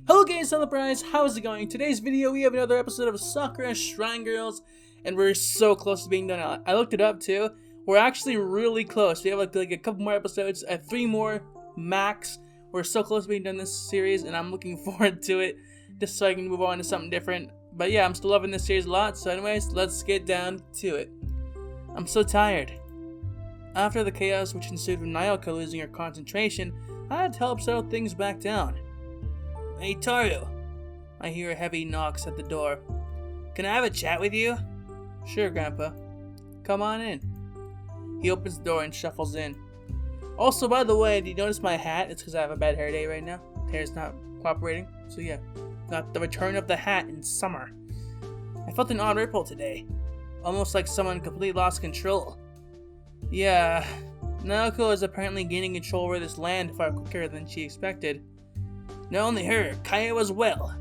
Hello guys, AnimeUpRise, how's it going? Today's video we have another episode of Sakura Shrine Girls, and we're so close to being done. I looked it up too. We're actually really close. We have like a couple more episodes, 3 more max. We're so close to being done this series, and I'm looking forward to it, just so I can move on to something different. But yeah, I'm still loving this series a lot, so anyways, let's get down to it. I'm so tired. After the chaos which ensued from Nayoko losing her concentration, I had to help settle things back down. Hey Toru! I hear a heavy knocks at the door. Can I have a chat with you? Sure, Grandpa. Come on in. He opens the door and shuffles in. Also, by the way, did you notice my hat? It's because I have a bad hair day right now. Hair's not cooperating. So yeah, got the return of the hat in summer. I felt an odd ripple today. Almost like someone completely lost control. Yeah, Nayoko is apparently gaining control over this land far quicker than she expected. Not only her, Kayo as well.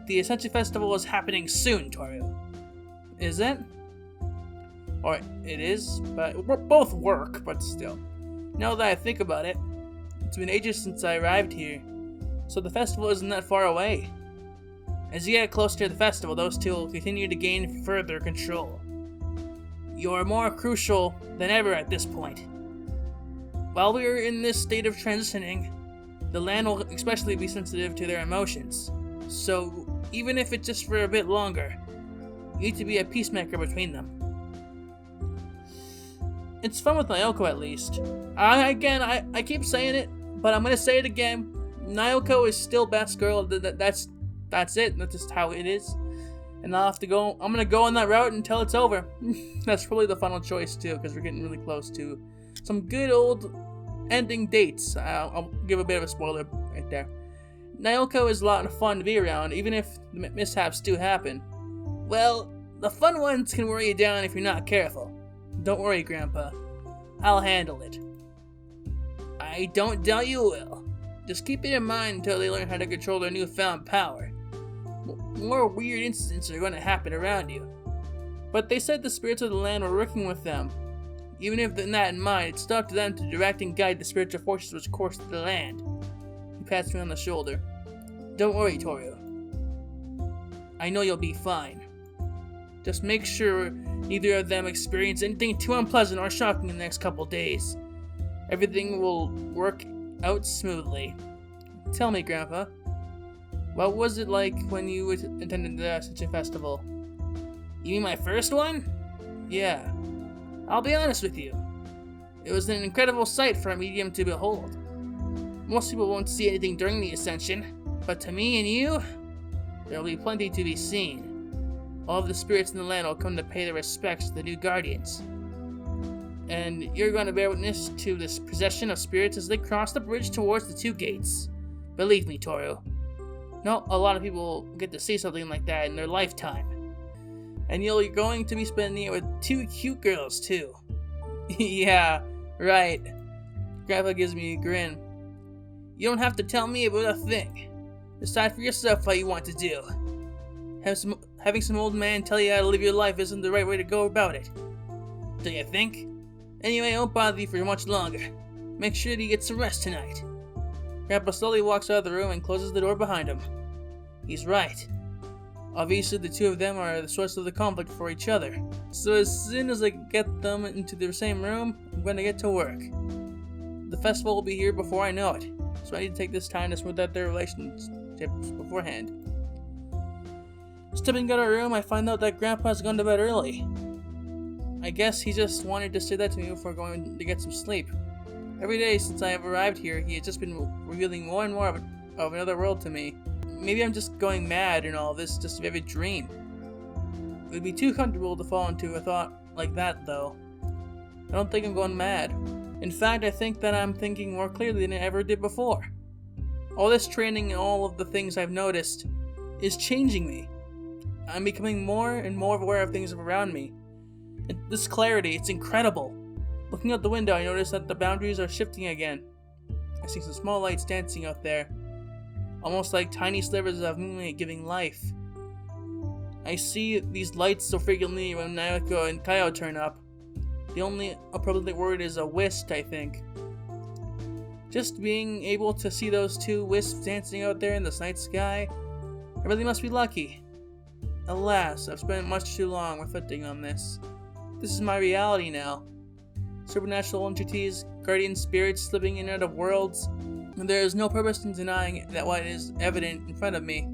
The Ascension Festival is happening soon, Toru. Is it? Or it is, but both work, but still. Now that I think about it, it's been ages since I arrived here, so the festival isn't that far away. As you get closer to the festival, those two will continue to gain further control. You're more crucial than ever at this point. While we are in this state of transitioning, the land will especially be sensitive to their emotions. So, even if it's just for a bit longer, you need to be a peacemaker between them. It's fun with Nayoko at least. I keep saying it, but I'm gonna say it again. Nayoko is still best girl. That's it. That's just how it is. And I'm gonna go on that route until it's over. That's probably the final choice too, because we're getting really close to some good old ending dates. I'll give a bit of a spoiler right there. Nayoko is a lot of fun to be around, even if the mishaps do happen. Well, the fun ones can wear you down if you're not careful. Don't worry, Grandpa. I'll handle it. I don't doubt you will. Just keep it in mind until they learn how to control their newfound power. More weird incidents are going to happen around you. But they said the spirits of the land were working with them. Even if with that in mind, it's up to them to direct and guide the spiritual forces which course to the land. He pats me on the shoulder. Don't worry, Toru. I know you'll be fine. Just make sure neither of them experience anything too unpleasant or shocking in the next couple days. Everything will work out smoothly. Tell me, Grandpa, what was it like when you attended the Ascension Festival? You mean my first one? Yeah. I'll be honest with you. It was an incredible sight for a medium to behold. Most people won't see anything during the Ascension, but to me and you, there will be plenty to be seen. All of the spirits in the land will come to pay their respects to the new guardians. And you're going to bear witness to this procession of spirits as they cross the bridge towards the 2 gates. Believe me, Toru. Not a lot of people get to see something like that in their lifetime. And you're going to be spending it with 2 cute girls, too. Yeah, right. Grandpa gives me a grin. You don't have to tell me about a thing. Decide for yourself what you want to do. Having some old man tell you how to live your life isn't the right way to go about it. Do you think? Anyway, I won't bother you for much longer. Make sure that you get some rest tonight. Grandpa slowly walks out of the room and closes the door behind him. He's right. Obviously, the 2 of them are the source of the conflict for each other. So as soon as I get them into the same room, I'm going to get to work. The festival will be here before I know it, so I need to take this time to smooth out their relationships beforehand. Stepping out of the room, I find out that Grandpa's gone to bed early. I guess he just wanted to say that to me before going to get some sleep. Every day since I have arrived here, he has just been revealing more and more of another world to me. Maybe I'm just going mad and all this, just a vivid dream. It would be too comfortable to fall into a thought like that, though. I don't think I'm going mad. In fact, I think that I'm thinking more clearly than I ever did before. All this training and all of the things I've noticed is changing me. I'm becoming more and more aware of things around me. And this clarity, it's incredible. Looking out the window, I notice that the boundaries are shifting again. I see some small lights dancing out there. Almost like tiny slivers of moonlight giving life. I see these lights so frequently when Nayoko and Kayo turn up. The only appropriate word is a whisk, I think. Just being able to see those two wisps dancing out there in the night sky, I really must be lucky. Alas, I've spent much too long reflecting on this. This is my reality now. Supernatural entities, guardian spirits living in and out of worlds, and there is no purpose in denying that what is evident in front of me.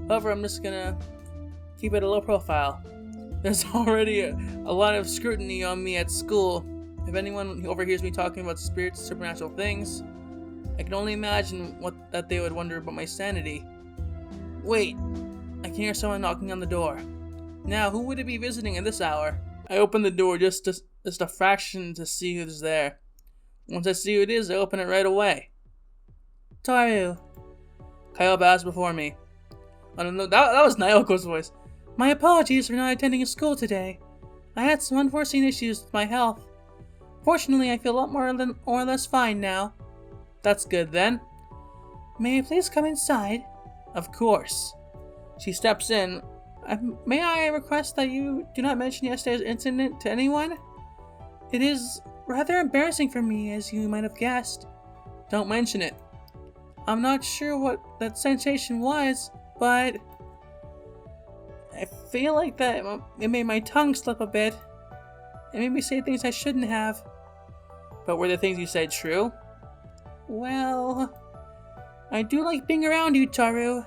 However, I'm just gonna keep it a low profile. There's already a lot of scrutiny on me at school. If anyone overhears me talking about spirits and supernatural things, I can only imagine that they would wonder about my sanity. Wait, I can hear someone knocking on the door. Now, who would it be visiting at this hour? I open the door just a fraction to see who's there. Once I see who it is, I open it right away. Toru. Kayo bows before me. I don't know, that was Nayoko's voice. My apologies for not attending school today. I had some unforeseen issues with my health. Fortunately, I feel a lot more or less fine now. That's good then. May I please come inside? Of course. She steps in. May I request that you do not mention yesterday's incident to anyone? It is rather embarrassing for me, as you might have guessed. Don't mention it. I'm not sure what that sensation was, but I feel like that it made my tongue slip a bit. It made me say things I shouldn't have. But were the things you said true? Well, I do like being around you, Toru.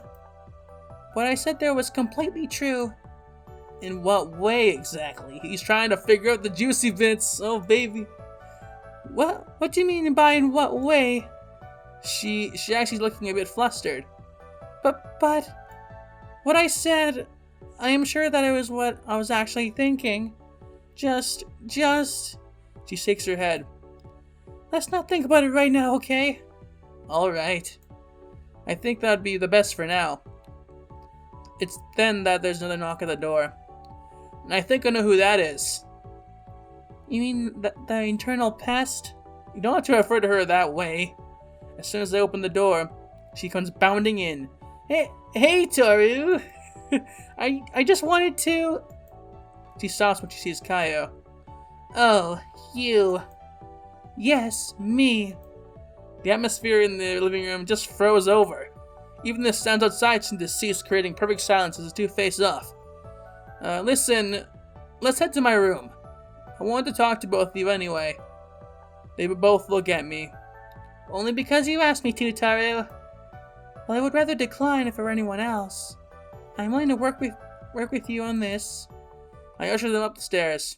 What I said there was completely true. In what way exactly? He's trying to figure out the juicy bits. Oh, baby. What do you mean by in what way? She actually's looking a bit flustered. But what I said, I am sure that it was what I was actually thinking. Just... She shakes her head. Let's not think about it right now, okay? Alright. I think that'd be the best for now. It's then that there's another knock at the door. And I think I know who that is. You mean the internal pest? You don't have to refer to her that way. As soon as I open the door, she comes bounding in. Hey Toru! I just wanted to... She stops when she sees Kayo. Oh, you. Yes, me. The atmosphere in the living room just froze over. Even the sounds outside seemed to cease, creating perfect silence as the two face off. Listen, let's head to my room. I wanted to talk to both of you anyway. They would both look at me. Only because you asked me to, Toru. Well, I would rather decline if it were anyone else. I'm willing to work with you on this. I usher them up the stairs.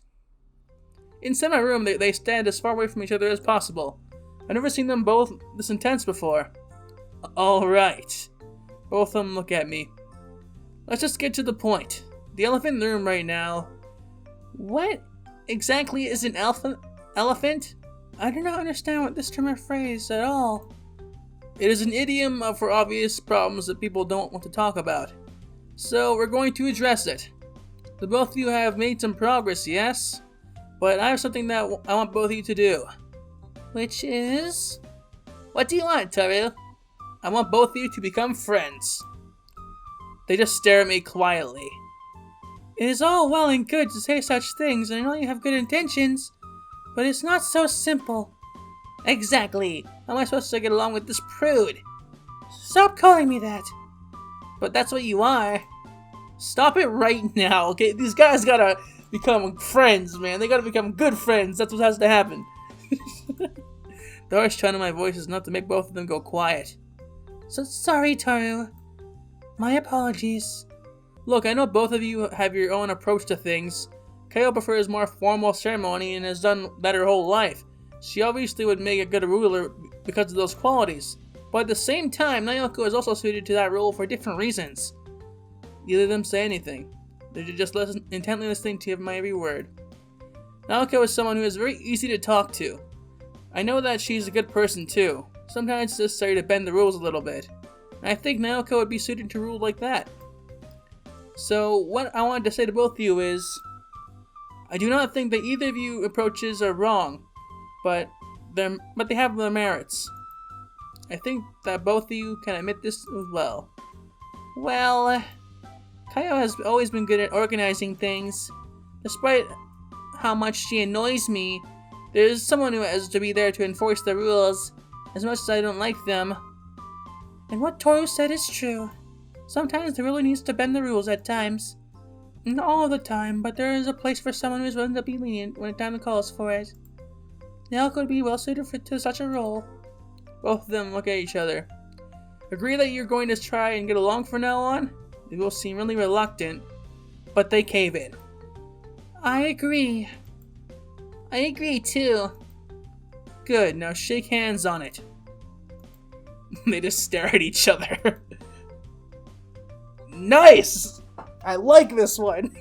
Inside my room, they stand as far away from each other as possible. I've never seen them both this intense before. Alright. Both of them look at me. Let's just get to the point. The elephant in the room right now. What exactly is an elephant? I do not understand what this term or phrase at all. It is an idiom for obvious problems that people don't want to talk about. So we're going to address it. The both of you have made some progress, yes? But I have something that I want both of you to do. Which is... What do you want, Toru? I want both of you to become friends. They just stare at me quietly. It is all well and good to say such things, and I know you have good intentions, but it's not so simple. Exactly. How am I supposed to get along with this prude? Stop calling me that. But that's what you are. Stop it right now, okay? These guys gotta become friends, man. They gotta become good friends. That's what has to happen. The harsh tone of my voice is enough to make both of them go quiet. So sorry, Toru. My apologies. Look, I know both of you have your own approach to things. Kayo prefers more formal ceremony and has done that her whole life. She obviously would make a good ruler because of those qualities. But at the same time, Nayoko is also suited to that role for different reasons. Neither of them say anything. They're just intently listening to my every word. Nayoko is someone who is very easy to talk to. I know that she's a good person too. Sometimes it's necessary to bend the rules a little bit. And I think Nayoko would be suited to rule like that. So what I wanted to say to both of you is, I do not think that either of you approaches are wrong, but they have their merits. I think that both of you can admit this as well. Well, Kayo has always been good at organizing things. Despite how much she annoys me, there's someone who has to be there to enforce the rules, as much as I don't like them. And what Toru said is true. Sometimes the ruler needs to bend the rules at times. Not all of the time, but there is a place for someone who is willing to be lenient when time calls for it. Nayoko would be well suited to such a role. Both of them look at each other. Agree that you're going to try and get along from now on? They will seem really reluctant, but they cave in. I agree. I agree too. Good, now shake hands on it. They just stare at each other. Nice! I like this one.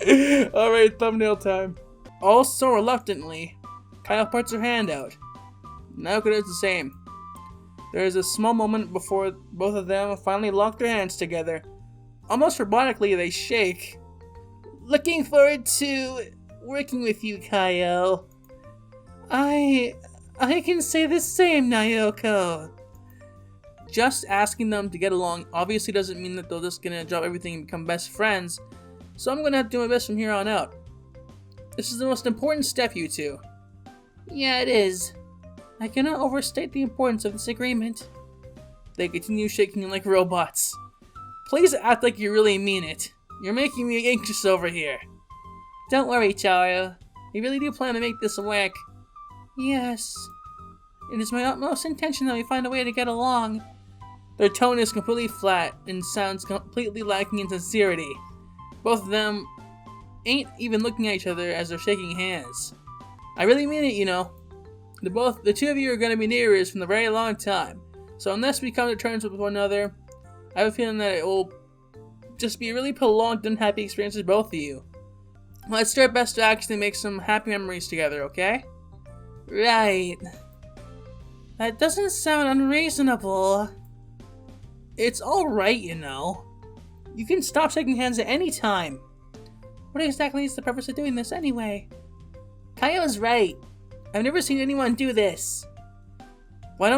Alright, thumbnail time. Also reluctantly, Kayo puts her hand out. Nayoko does the same. There is a small moment before both of them finally lock their hands together. Almost robotically, they shake. Looking forward to working with you, Kayo. I can say the same, Nayoko. Just asking them to get along obviously doesn't mean that they're just gonna drop everything and become best friends, so I'm gonna have to do my best from here on out. This is the most important step, you two. Yeah, it is. I cannot overstate the importance of this agreement. They continue shaking like robots. Please act like you really mean it. You're making me anxious over here. Don't worry, Toru. We really do plan to make this work. Yes. It is my utmost intention that we find a way to get along. Their tone is completely flat and sounds completely lacking in sincerity. Both of them ain't even looking at each other as they're shaking hands. I really mean it, you know. The two of you are going to be neighbors from a very long time. So unless we come to terms with one another, I have a feeling that it will just be a really prolonged, unhappy experience with both of you. Let's do our best to actually make some happy memories together, okay? Right. That doesn't sound unreasonable. It's alright, you know. You can stop shaking hands at any time. What exactly is the purpose of doing this anyway? Kayo's right. I've never seen anyone do this. Why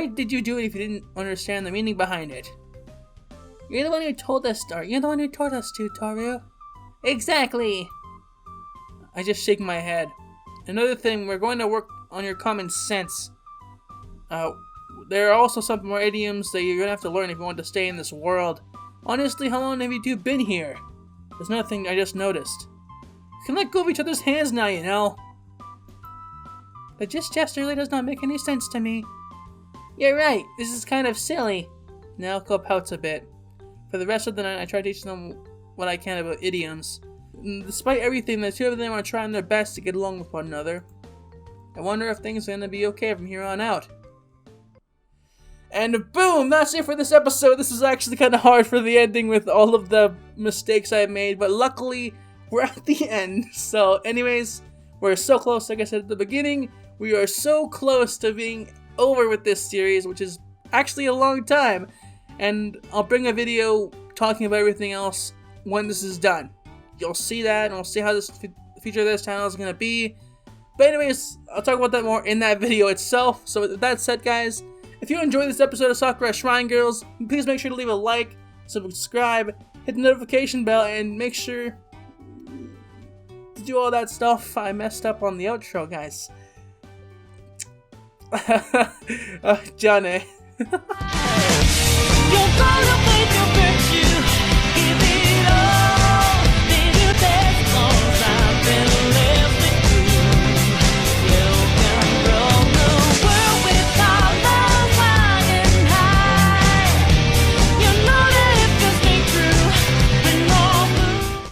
did you do it if you didn't understand the meaning behind it? You're the one who told us, You're the one who told us to, Toru. Exactly. I just shake my head. Another thing, we're going to work on your common sense. There are also some more idioms that you're going to have to learn if you want to stay in this world. Honestly, how long have you two been here? There's another thing I just noticed. You can let go of each other's hands now, you know. But just gesture really does not make any sense to me. You're right, this is kind of silly. Nayoko pouts a bit. For the rest of the night, I try to teach them what I can about idioms. And despite everything, the two of them are trying their best to get along with one another. I wonder if things are going to be okay from here on out. And boom! That's it for this episode. This is actually kind of hard for the ending with all of the mistakes I made, but luckily, we're at the end. So anyways, we're so close, like I said at the beginning. We are so close to being over with this series, which is actually a long time. And I'll bring a video talking about everything else when this is done. You'll see that, and we'll see how the future of this channel is going to be. But anyways, I'll talk about that more in that video itself. So with that said, guys, if you enjoyed this episode of Sakura Shrine Girls, please make sure to leave a like, subscribe, hit the notification bell, and make sure to do all that stuff. I messed up on the outro, guys. Johnny.